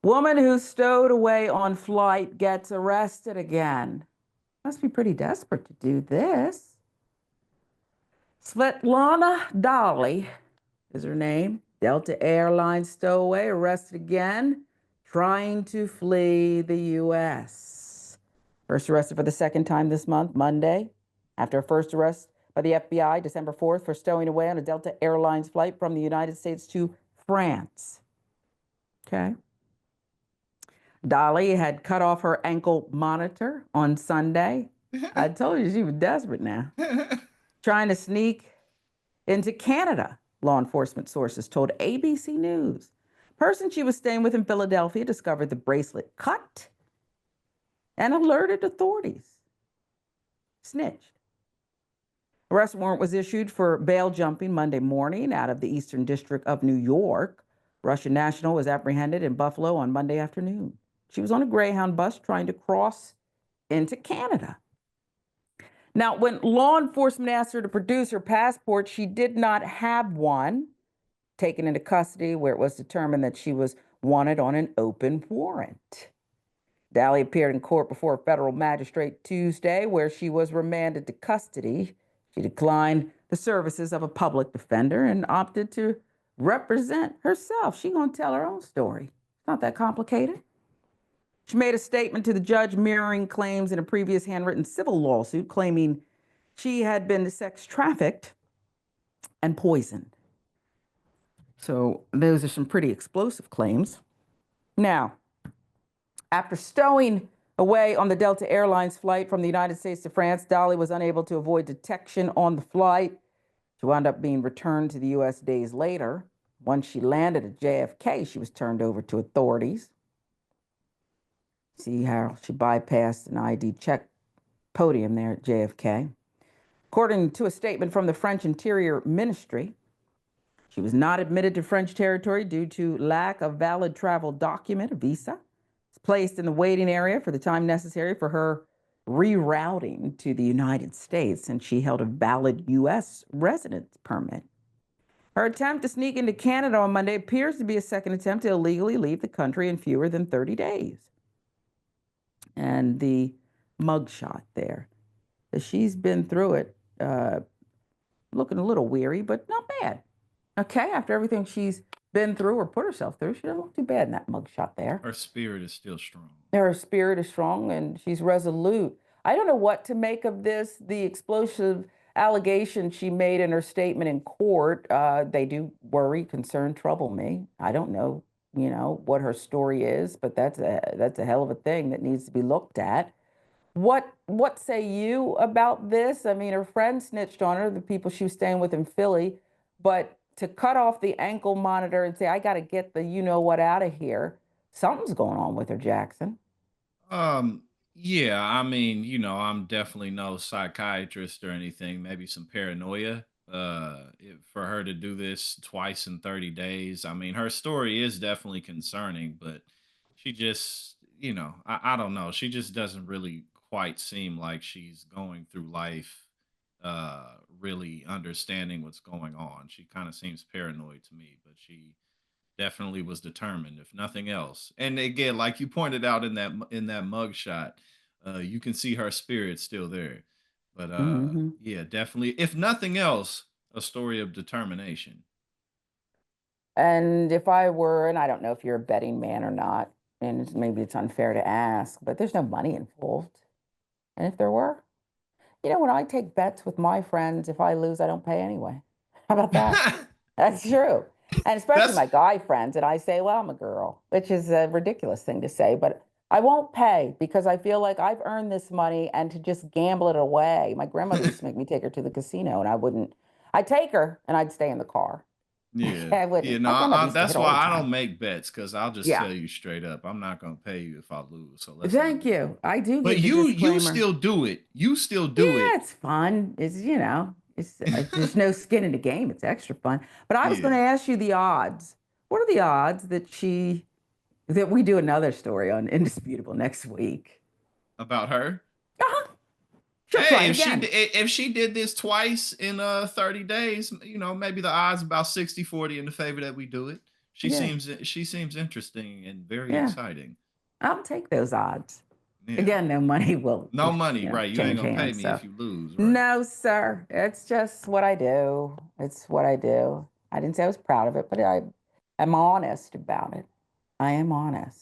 Woman who stowed away on flight gets arrested again. Must be pretty desperate to do this. Svetlana Dali is her name. Delta Airlines stowaway arrested again, trying to flee the U.S. First arrested for the second time this month, Monday, after a first arrest by the FBI December 4th for stowing away on a Delta Airlines flight from the United States to France. Okay. Dolly had cut off her ankle monitor on Sunday. I told you she was desperate now. Trying to sneak into Canada, law enforcement sources told ABC News. Person she was staying with in Philadelphia discovered the bracelet cut and alerted authorities. Snitched. Arrest warrant was issued for bail jumping Monday morning out of the Eastern District of New York. Russian national was apprehended in Buffalo on Monday afternoon. She was on a Greyhound bus trying to cross into Canada. Now, when law enforcement asked her to produce her passport, she did not have one. Taken into custody, where it was determined that she was wanted on an open warrant. Dali appeared in court before a federal magistrate Tuesday, where she was remanded to custody. She declined the services of a public defender and opted to represent herself. She's going to tell her own story. It's not that complicated. She made a statement to the judge mirroring claims in a previous handwritten civil lawsuit claiming she had been sex trafficked and poisoned. So those are some pretty explosive claims. Now, after stowing away on the Delta Airlines flight from the United States to France, Dali was unable to avoid detection on the flight. She wound up being returned to the U.S. days later. Once she landed at JFK, she was turned over to authorities. See how she bypassed an ID check podium there at JFK. According to a statement from the French Interior Ministry, she was not admitted to French territory due to lack of valid travel document, a visa. It's placed in the waiting area for the time necessary for her rerouting to the United States, and she held a valid U.S. residence permit. Her attempt to sneak into Canada on Monday appears to be a second attempt to illegally leave the country in fewer than 30 days. And the mugshot there. She's been through it, looking a little weary, but not bad. Okay, after everything she's been through or put herself through, she doesn't look too bad in that mugshot there. Her spirit is still strong. Her spirit is strong and she's resolute. I don't know what to make of this. The explosive allegation she made in her statement in court, they do worry, concern, trouble me. I don't know, what her story is, but that's a hell of a thing that needs to be looked at. What say you about this? I mean, her friend snitched on her, the people she was staying with in Philly, but to cut off the ankle monitor and say, I got to get the what out of here, something's going on with her, Jackson. Yeah, I mean, I'm definitely no psychiatrist or anything, maybe some paranoia. For her to do this twice in 30 days, I mean, her story is definitely concerning, but she just, I don't know. She just doesn't really quite seem like she's going through life really understanding what's going on. She kind of seems paranoid to me, but she definitely was determined, if nothing else. And again, like you pointed out in that mug shot, you can see her spirit still there. But Mm-hmm. yeah, definitely. If nothing else, a story of determination. And if I were, and I don't know if you're a betting man or not, and maybe it's unfair to ask, but there's no money involved. And if there were, when I take bets with my friends, if I lose, I don't pay anyway. How about that? That's true. And especially That's my guy friends, and I say, well, I'm a girl, which is a ridiculous thing to say, but I won't pay because I feel like I've earned this money and to just gamble it away. My grandmother used to make me take her to the casino and I wouldn't, I'd take her and I'd stay in the car. yeah, I yeah. wouldn't. No, My grandmother used to that's hit all why the I time. don't make bets because I'll just Yeah. tell you straight up, I'm not gonna pay you if I lose. So let's not Thank do that. you. I do But give the you disclaimer. still do it. You still do it. Yeah, it's fun. There's no skin in the game. It's extra fun. But I was going to Yeah. ask you the odds. What are the odds that we do another story on Indisputable next week? About her. Uh-huh. She'll try Hey, it if again. if she did this twice in 30 days, maybe the odds about 60-40 in the favor that we do it. Yeah, she seems interesting and very yeah. exciting. I'll take those odds. Yeah. Again, no money will, No money, right? You ain't change gonna pay hands. me So, if you lose, right? no, sir. It's just what I do. It's what I do. I didn't say I was proud of it, but I'm honest about it. I am honest.